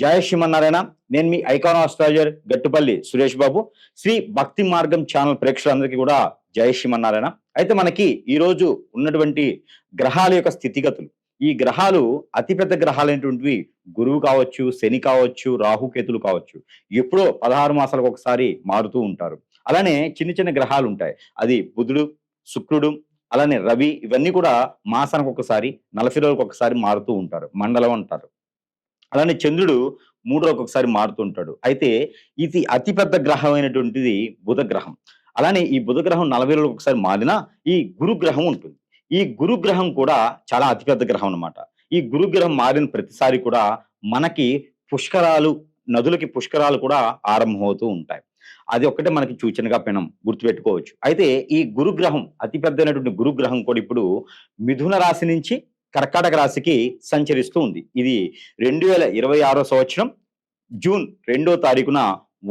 జయ శ్రీమన్నారాయణ. నేను మీ icon astrologer Gattupalli Suresh Babu. Shri భక్తి మార్గం ఛానల్ ప్రేక్షకులందరికీ కూడా జయ శ్రీమన్నారాయణ. అయితే మనకి ఈరోజు ఉన్నటువంటి గ్రహాల యొక్క స్థితిగతులు, ఈ గ్రహాలు అతిపెద్ద గ్రహాలైనటువంటివి గురువు కావచ్చు, శని కావచ్చు, రాహుకేతులు కావచ్చు. ఎప్పుడో 16 మాసాలకు ఒకసారి మారుతూ ఉంటారు. అలానే చిన్న చిన్న గ్రహాలు ఉంటాయి. అది బుధుడు, శుక్రుడు, అలానే రవి, ఇవన్నీ కూడా మాసానికి ఒకసారి, 40 రోజులకు ఒకసారి మారుతూ ఉంటారు. మండలం అంటారు. అలానే చంద్రుడు 3 రోజులకు ఒకసారి మారుతుంటాడు. అయితే ఇది అతిపెద్ద గ్రహం అయినటువంటిది బుధ గ్రహం. అలానే ఈ బుధ గ్రహం 40 రోజులకు ఒకసారి మారినా ఈ గురు గ్రహం ఉంటుంది. ఈ గురు గ్రహం కూడా చాలా అతిపెద్ద గ్రహం అన్నమాట. ఈ గురు గ్రహం మారిన ప్రతిసారి కూడా మనకి పుష్కరాలు, నదులకి పుష్కరాలు కూడా ఆరంభమవుతూ ఉంటాయి. అది ఒక్కటే మనకి సూచనగా మనం గుర్తుపెట్టుకోవచ్చు. అయితే ఈ గురుగ్రహం, అతిపెద్దైనటువంటి గురుగ్రహం కూడా ఇప్పుడు మిథున రాశి నుంచి కర్కాటక రాశికి సంచరిస్తూ ఉంది. ఇది 2026 సంవత్సరం జూన్ 2వ తారీఖున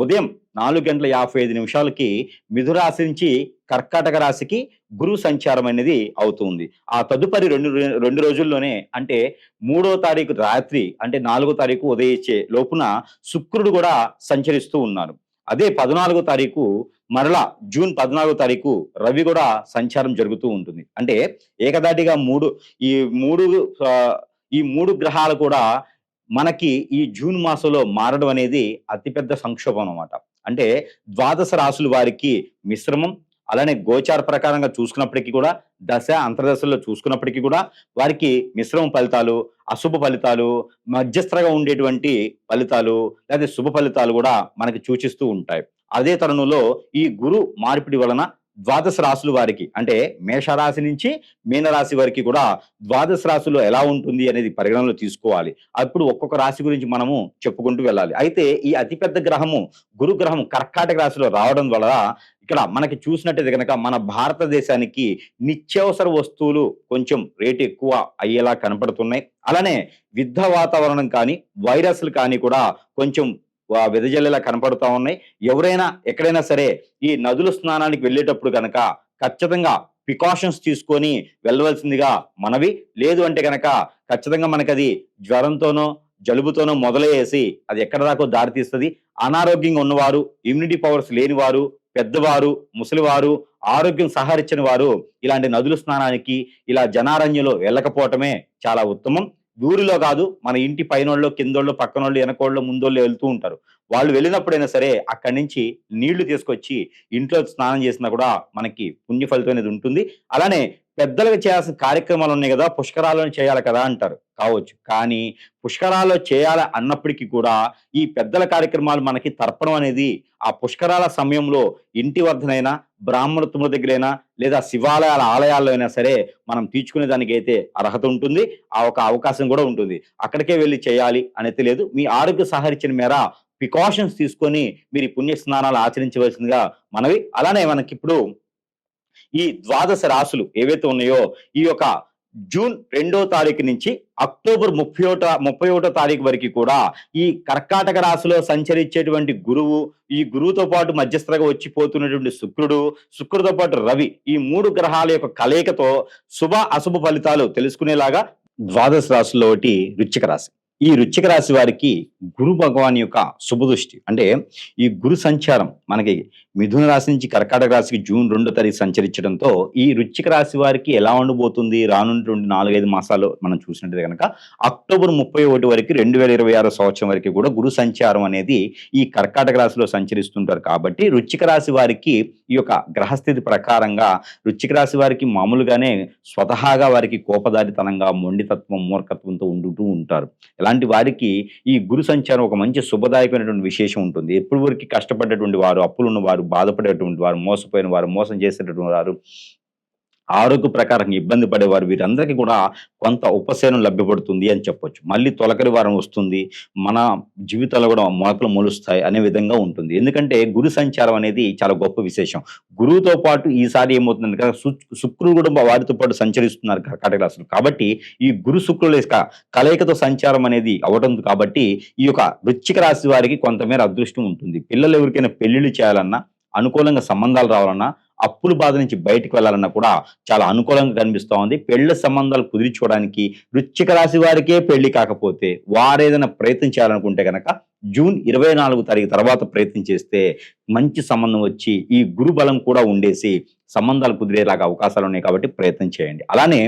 ఉదయం 4:55 మిథున రాశి నుంచి కర్కాటక రాశికి గురు సంచారం అనేది అవుతుంది. ఆ తదుపరి రెండు రోజుల్లోనే, అంటే 3వ తారీఖు రాత్రి, అంటే 4వ తారీఖు ఉదయించే లోపున శుక్రుడు కూడా సంచరిస్తూ ఉన్నారు. అదే 14వ తారీఖు మరలా జూన్ 14వ తారీఖు రవి కూడా సంచారం జరుగుతూ ఉంటుంది. అంటే ఏకదాటిగా ఈ మూడు ఈ మూడు గ్రహాలు కూడా మనకి ఈ జూన్ మాసంలో మారడం అనేది అతిపెద్ద సంక్షోభం అన్నమాట. అంటే ద్వాదశ రాశుల వారికి మిశ్రమం, అలానే గోచార ప్రకారంగా చూసుకున్నప్పటికీ కూడా, దశ అంతర్దశల్లో చూసుకున్నప్పటికీ కూడా వారికి మిశ్రమ ఫలితాలు, అశుభ ఫలితాలు, మధ్యస్థంగా ఉండేటువంటి ఫలితాలు లేదా శుభ ఫలితాలు కూడా మనకి సూచిస్తూ ఉంటాయి. అదే తరుణంలో ఈ గురు మార్పిడి వలన ద్వాదశ రాశుల వారికి, అంటే మేషరాశి నుంచి మీనరాశి వారికి కూడా ద్వాదశ రాశుల్లో ఎలా ఉంటుంది అనేది పరిగణనలో తీసుకోవాలి. అప్పుడు ఒక్కొక్క రాశి గురించి మనము చెప్పుకుంటూ వెళ్ళాలి. అయితే ఈ అతిపెద్ద గ్రహము గురు గ్రహం కర్కాటక రాశిలో రావడం వల్ల ఇక్కడ మనకి చూసినట్టయితే కనుక మన భారతదేశానికి నిత్యావసర వస్తువులు కొంచెం రేటు ఎక్కువ అయ్యేలా కనపడుతున్నాయి. అలానే యుద్ధ వాతావరణం కానీ, వైరస్లు కానీ కూడా కొంచెం వెదజల్లేలా కనపడుతూ ఉన్నాయి. ఎవరైనా ఎక్కడైనా సరే ఈ నదుల స్నానానికి వెళ్ళేటప్పుడు కనుక ఖచ్చితంగా ప్రికాషన్స్ తీసుకొని వెళ్ళవలసిందిగా మనవి. లేదు అంటే కనుక ఖచ్చితంగా మనకి అది జ్వరంతోనో జలుబుతోనో మొదలయ్యేసి అది ఎక్కడ దాకో దారితీస్తుంది. అనారోగ్యంగా ఉన్నవారు, ఇమ్యూనిటీ పవర్స్ లేని వారు, పెద్దవారు, ముసలివారు, ఆరోగ్యం సహకరించిన వారు ఇలాంటి నదుల స్నానానికి, ఇలా జనారణ్యంలో వెళ్ళకపోవటమే చాలా ఉత్తమం. ఊరిలో కాదు, మన ఇంటి పైనోళ్ళు, కిందోళ్ళు, పక్కనోళ్ళు, వెనకోళ్ళు, ముందోళ్ళు వెళ్తూ ఉంటారు. వాళ్ళు వెళ్ళినప్పుడైనా సరే అక్కడి నుంచి నీళ్లు తీసుకొచ్చి ఇంట్లో స్నానం చేసినా కూడా మనకి పుణ్య ఫలితం అనేది ఉంటుంది. అలానే పెద్దలకు చేయాల్సిన కార్యక్రమాలు ఉన్నాయి కదా, పుష్కరాలను చేయాలి కదా అంటారు. కావచ్చు, కానీ పుష్కరాలు చేయాలి అన్నప్పటికీ కూడా ఈ పెద్దల కార్యక్రమాలు మనకి తర్పణం అనేది ఆ పుష్కరాల సమయంలో ఇంటి వద్దనైనా, బ్రాహ్మణత్వముల దగ్గరైనా, లేదా శివాలయాల ఆలయాల్లో అయినా సరే మనం తీర్చుకునే దానికి అయితే అర్హత ఉంటుంది. ఆ ఒక అవకాశం కూడా ఉంటుంది. అక్కడికే వెళ్ళి చేయాలి అనేది లేదు. మీ ఆరోగ్య సహకరించిన మేర ప్రికాషన్స్ తీసుకొని మీరు ఈ పుణ్య స్నానాలు ఆచరించవలసిందిగా మనవి. అలానే మనకిప్పుడు ఈ ద్వాదశ రాశులు ఏవైతే ఉన్నాయో, ఈ యొక్క జూన్ 2వ తారీఖు నుంచి అక్టోబర్ 31వ తారీఖు వరకు కూడా ఈ కర్కాటక రాశిలో సంచరించేటువంటి గురువు, ఈ గురువుతో పాటు మధ్యస్థంగా వచ్చిపోతున్నటువంటి శుక్రుడితో పాటు రవి, ఈ 3 గ్రహాల యొక్క కలయికతో శుభ అశుభ ఫలితాలు తెలుసుకునేలాగా ద్వాదశ రాశుల్లో ఒకటి వృశ్చిక రాశి. ఈ వృశ్చిక రాశి వారికి గురు భగవాన్ యొక్క శుభదృష్టి, అంటే ఈ గురు సంచారం మనకి మిథున రాశి నుంచి కర్కాటక రాశికి జూన్ 2వ తారీఖు సంచరించడంతో ఈ వృశ్చిక రాశి వారికి ఎలా ఉండబోతుంది రానున్నటువంటి 4-5 మాసాలు మనం చూసినట్టు కనుక అక్టోబర్ 31 వరకు 2026 సంవత్సరం వరకు కూడా గురు సంచారం అనేది ఈ కర్కాటక రాశిలో సంచరిస్తుంటారు. కాబట్టి వృశ్చిక రాశి వారికి ఈ యొక్క గ్రహస్థితి ప్రకారంగా వృశ్చిక రాశి వారికి మామూలుగానే స్వతహాగా వారికి కోపదారితనంగా, మొండితత్వం, మూర్ఖత్వంతో ఉంటూ ఉంటారు. ఇలాంటి వారికి ఈ గురు సంచారం ఒక మంచి శుభదాయకమైనటువంటి విశేషం ఉంటుంది. ఎప్పటి వరకు కష్టపడ్డటువంటి వారు, అప్పులున్న వారు, బాధపడేటువంటి వారు, మోసపోయిన వారు, మోసం చేసేటటువంటి వారు, ఆరోగ్య ప్రకారంగా ఇబ్బంది పడేవారు, వీరందరికీ కూడా కొంత ఉపశమనం లభ్యపడుతుంది అని చెప్పొచ్చు. మళ్ళీ తొలకరి వారం వస్తుంది, మన జీవితాల్లో కూడా మొలకలు మొలుస్తాయి అనే విధంగా ఉంటుంది. ఎందుకంటే గురు సంచారం అనేది చాలా గొప్ప విశేషం. గురువుతో పాటు ఈసారి ఏమవుతుందంటే శుక్రుడు కూడా వారితో పాటు సంచరిస్తున్నారు కర్కాటక రాశిలో. కాబట్టి ఈ గురు శుక్రుల కలయికతో సంచారం అనేది అవడం కాబట్టి ఈ యొక్క వృశ్చిక రాశి వారికి కొంతమేర అదృష్టం ఉంటుంది. పిల్లలు ఎవరికైనా పెళ్లిళ్ళు చేయాలన్నా, అనుకూలంగా సంబంధాలు రావాలన్నా, అప్పుల బాధ నుంచి బయటికి వెళ్ళాలన్నా కూడా చాలా అనుకూలంగా కనిపిస్తా ఉంది. పెళ్లి సంబంధాలు కుదిర్చుకోవడానికి వృశ్చిక రాశి వారికే పెళ్లి కాకపోతే వారేదైనా ప్రయత్నం చేయాలనుకుంటే గనక జూన్ 24 తారీఖు తర్వాత ప్రయత్నం చేస్తే మంచి సంబంధం వచ్చి ఈ గురు బలం కూడా ఉండేసి సంబంధాలు కుదిరేలాగా అవకాశాలున్నాయి కాబట్టి ప్రయత్నం చేయండి. అలానే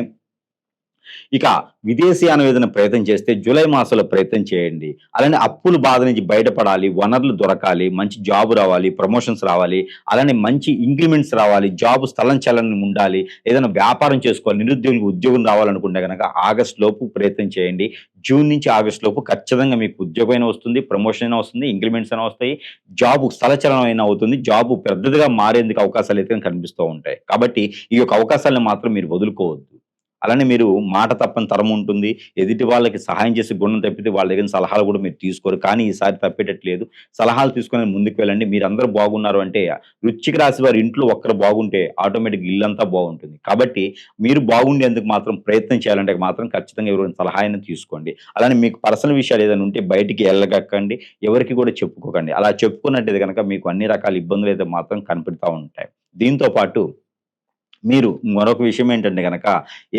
ఇక విదేశీయానం ఏదైనా ప్రయత్నం చేస్తే జూలై మాసంలో ప్రయత్నం చేయండి. అలానే అప్పుల బాధ నుంచి బయటపడాలి, వనరులు దొరకాలి, మంచి జాబ్ రావాలి, ప్రమోషన్స్ రావాలి, అలానే మంచి ఇంక్రిమెంట్స్ రావాలి, జాబ్ స్థలం చలనం ఉండాలి, ఏదైనా వ్యాపారం చేసుకోవాలి, నిరుద్యోగులకు ఉద్యోగం రావాలనుకుంటే గనక ఆగస్టు లోపు ప్రయత్నం చేయండి. జూన్ నుంచి ఆగస్టు లోపు ఖచ్చితంగా మీకు ఉద్యోగం అయినా వస్తుంది, ప్రమోషన్ అయినా వస్తుంది, ఇంక్రిమెంట్స్ అయినా వస్తాయి, జాబ్ స్థల చలనం అయినా అవుతుంది. జాబ్ పెద్దదిగా మారేందుకు అవకాశాలు అయితే కనిపిస్తూ ఉంటాయి. కాబట్టి ఈ యొక్క అవకాశాలను మాత్రం మీరు వదులుకోవద్దు. అలానే మీరు మాట తప్పని తరం ఉంటుంది. ఎదుటి వాళ్ళకి సహాయం చేసే గుణం తప్పితే వాళ్ళ దగ్గర నుంచి సలహాలు కూడా మీరు తీసుకోరు. కానీ ఈసారి తప్పేటట్లేదు. సలహాలు తీసుకొని ముందుకు వెళ్ళండి. మీరందరూ బాగున్నారు అంటే వృశ్చిక రాశి వారి ఇంట్లో ఒక్కరు బాగుంటే ఆటోమేటిక్‌గా ఇల్లంతా బాగుంటుంది. కాబట్టి మీరు బాగుండేందుకు మాత్రం ప్రయత్నం చేయాలంటే మాత్రం ఖచ్చితంగా ఎవరైనా సలహా అయినా తీసుకోండి. అలానే మీకు పర్సనల్ విషయాలు ఏదైనా ఉంటే బయటికి ఎళ్ళగక్కండి. ఎవరికీ కూడా చెప్పుకోకండి. అలా చెప్పుకున్నట్టయితే గనక మీకు అన్ని రకాల ఇబ్బందులైతే మాత్రం కనపడతా ఉంటాయి. దీంతో పాటు మీరు మరొక విషయం ఏంటంటే గనక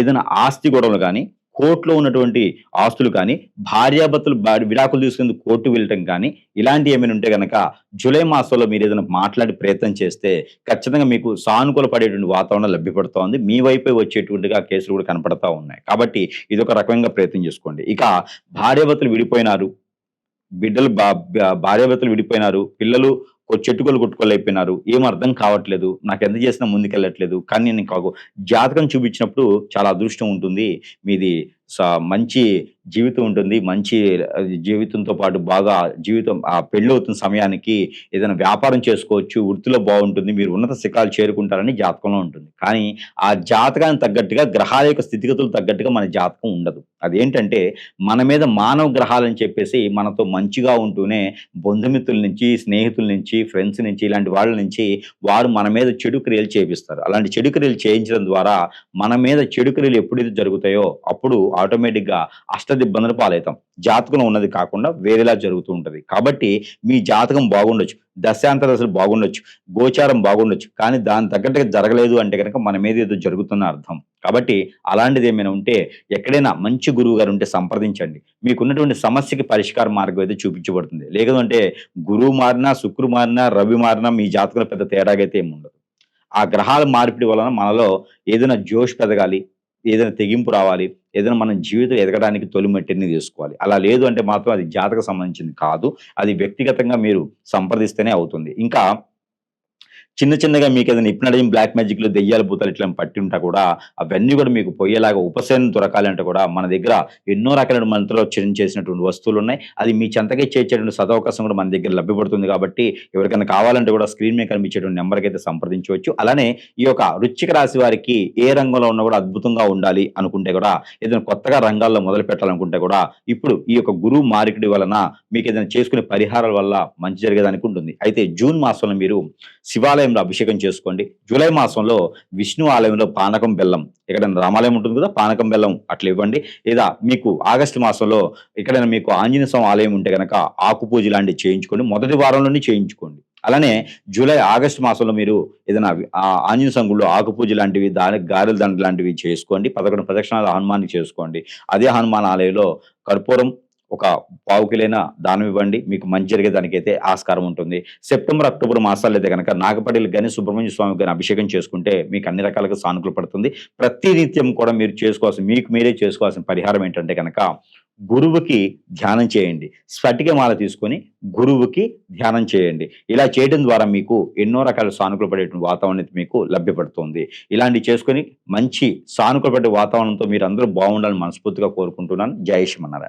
ఏదైనా ఆస్తి గొడవలు గాని, కోర్ట్‌లో ఉన్నటువంటి ఆస్తులు కానీ, భార్యాభర్తలు విడాకులు తీసుకునేందుకు కోర్టుకు వెళ్ళటం కానీ, ఇలాంటివి ఏమైనా ఉంటే గనక జూలై మాసంలో మీరేదైనా మాట్లాడి ప్రయత్నం చేస్తే ఖచ్చితంగా మీకు సానుకూల పడేటువంటి వాతావరణం లభ్యపడుతోంది. మీ వైపే వచ్చేటువంటిగా కేసులు కూడా కనపడతా ఉన్నాయి. కాబట్టి ఇదొక రకంగా ప్రయత్నం చేసుకోండి. ఇక భార్యాభర్తలు విడిపోయినారు. బిడ్డలు బా బా భార్యాభర్తలు విడిపోయినారు. పిల్లలు చెట్టుకోలు కొట్టుకోలేకపోయినారు. ఏం అర్థం కావట్లేదు. నాకెంత చేసినా ముందుకెళ్ళట్లేదు. కానీ నేను జాతకం చూపించినప్పుడు చాలా అదృష్టం ఉంటుంది. మీది స మంచి జీవితం ఉంటుంది. మంచి జీవితంతో పాటు బాగా జీవితం పెళ్ళవుతున్న సమయానికి ఏదైనా వ్యాపారం చేసుకోవచ్చు. వృత్తిలో బావుంటుంది. మీరు ఉన్నత శిఖరాలు చేరుకుంటారని జాతకంలో ఉంటుంది. కానీ ఆ జాతకానికి తగ్గట్టుగా గ్రహాల యొక్క స్థితిగతులకు తగ్గట్టుగా మన జాతకం ఉండదు. అదేంటంటే మన మీద మానవ గ్రహాలని చెప్పేసి మనతో మంచిగా ఉంటూనే బంధుమిత్రుల నుంచి, స్నేహితుల నుంచి, ఫ్రెండ్స్ నుంచి ఇలాంటి వాళ్ళ నుంచి వారు మన మీద చెడు క్రియలు చేపిస్తారు. అలాంటి చెడు క్రియలు చేయించడం ద్వారా మన మీద చెడు క్రియలు ఎప్పుడైతే జరుగుతాయో అప్పుడు ఆటోమేటిక్‌గా అష్టదిబ్బతుల పాలైతాం. జాతకంలో ఉన్నది కాకుండా వేరేలా జరుగుతూ ఉంటది. కాబట్టి మీ జాతకం బాగుండొచ్చు. దశాంతర దశలు బాగుండొచ్చు. గోచారం బాగుండొచ్చు. కానీ దానికి తగ్గట్టుగా జరగలేదు అంటే గనక మన మీద ఏదో జరుగుతుందని అర్థం. కాబట్టి అలాంటిది ఏమైనా ఉంటే ఎక్కడైనా మంచి గురువు గారు ఉంటే సంప్రదించండి. మీకున్నటువంటి సమస్యకి పరిష్కార మార్గం అయితే చూపించబడుతుంది. లేదు అంటే గురువు మారినా, శుక్రుడు మారినా, రవి మారినా మీ జాతకంలో పెద్ద తేడాగా అయితే ఏమి ఉండదు. ఆ గ్రహాల మార్పిడి వలన మనలో ఏదైనా జోష్ పెరగాలి, ఏదైనా తెగింపు రావాలి, ఏదైనా మన జీవితం ఎదగడానికి తొలి మెట్టుని తీసుకోవాలి. అలా లేదు అంటే మాత్రం అది జాతక సంబంధించింది కాదు. అది వ్యక్తిగతంగా మీరు సంప్రదిస్తేనే అవుతుంది. ఇంకా చిన్న చిన్నగా మీకేదైనా హిప్నటిజం, బ్లాక్ మ్యాజిక్‌లు, దెయ్యాలు, భూతాలు ఇట్లా పట్టి ఉంటా కూడా అవన్నీ కూడా మీకు పోయేలాగా ఉపశమనం దొరకాలంటే కూడా మన దగ్గర ఎన్నో రకాలైన మంత్రాలు చేసినటువంటి వస్తువులున్నాయి. అది మీ చెంతకి చేర్చేటువంటి సదవకాశం కూడా మన దగ్గర లభ్యపడుతుంది కాబట్టి ఎవరికైనా కావాలంటే కూడా స్క్రీన్ మీద కనిపించేటువంటి నంబర్‌కైతే సంప్రదించవచ్చు. అలానే ఈ యొక్క వృశ్చిక రాశి వారికి ఏ రంగంలో ఉన్నా కూడా అద్భుతంగా ఉండాలి అనుకుంటే కూడా ఏదైనా కొత్తగా రంగాల్లో మొదలు పెట్టాలనుకుంటే కూడా ఇప్పుడు ఈ యొక్క గురువు మారికుడి వలన మీకేదైనా చేసుకునే పరిహారాల వల్ల మంచి జరిగేదానికి ఉంటుంది. అయితే జూన్ మాసంలో మీరు శివాలయంలో అభిషేకం చేసుకోండి. జూలై మాసంలో విష్ణు ఆలయంలో పానకం బెల్లం ఎక్కడైనా రామాలయం ఉంటుంది కదా! పానకం బెల్లం అట్లా ఇవ్వండి. లేదా మీకు ఆగస్టు మాసంలో ఎక్కడైనా మీకు ఆంజనేయ స్వామి ఆలయం ఉంటే గనక ఆకు పూజ లాంటివి చేయించుకోండి. మొదటి వారంలోనే చేయించుకోండి. అలానే ఆగస్టు మాసంలో మీరు ఏదైనా ఆంజనేయ స్వామి గుడిలో ఆకు పూజ లాంటివి, దానికి గారెల దండ లాంటివి చేసుకోండి. 11 ప్రదక్షిణాలు హనుమాన్‌కి చేసుకోండి. అదే హనుమాన్ ఆలయంలో కర్పూరం ఒక పావు కిలోైనా దానం ఇవ్వండి. మీకు మంచి జరిగేదానికైతే ఆస్కారం ఉంటుంది. సెప్టెంబర్, అక్టోబర్ మాసాలైతే గనక నాగపల్లికి గాని, సుబ్రహ్మణ్య స్వామికి గాని అభిషేకం చేసుకుంటే మీకు అన్ని రకాలుగా సానుకూల పడుతుంది. ప్రతి నిత్యం కూడా మీరు చేసుకోవాల్సిన మీకు మీరే చేసుకోవాల్సిన పరిహారం ఏంటంటే గనక గురువుకి ధ్యానం చేయండి. స్ఫటికమాల తీసుకొని గురువుకి ధ్యానం చేయండి. ఇలా చేయడం ద్వారా మీకు ఎన్నో రకాల సానుకూల పడేటువంటి వాతావరణం మీకు లభ్యపడుతుంది. ఇలాంటివి చేసుకొని మంచి సానుకూల పడే వాతావరణంతో మీరందరూ బాగుండాలని మనస్ఫూర్తిగా కోరుకుంటున్నాను. జై శ్రీమన్నారాయణ.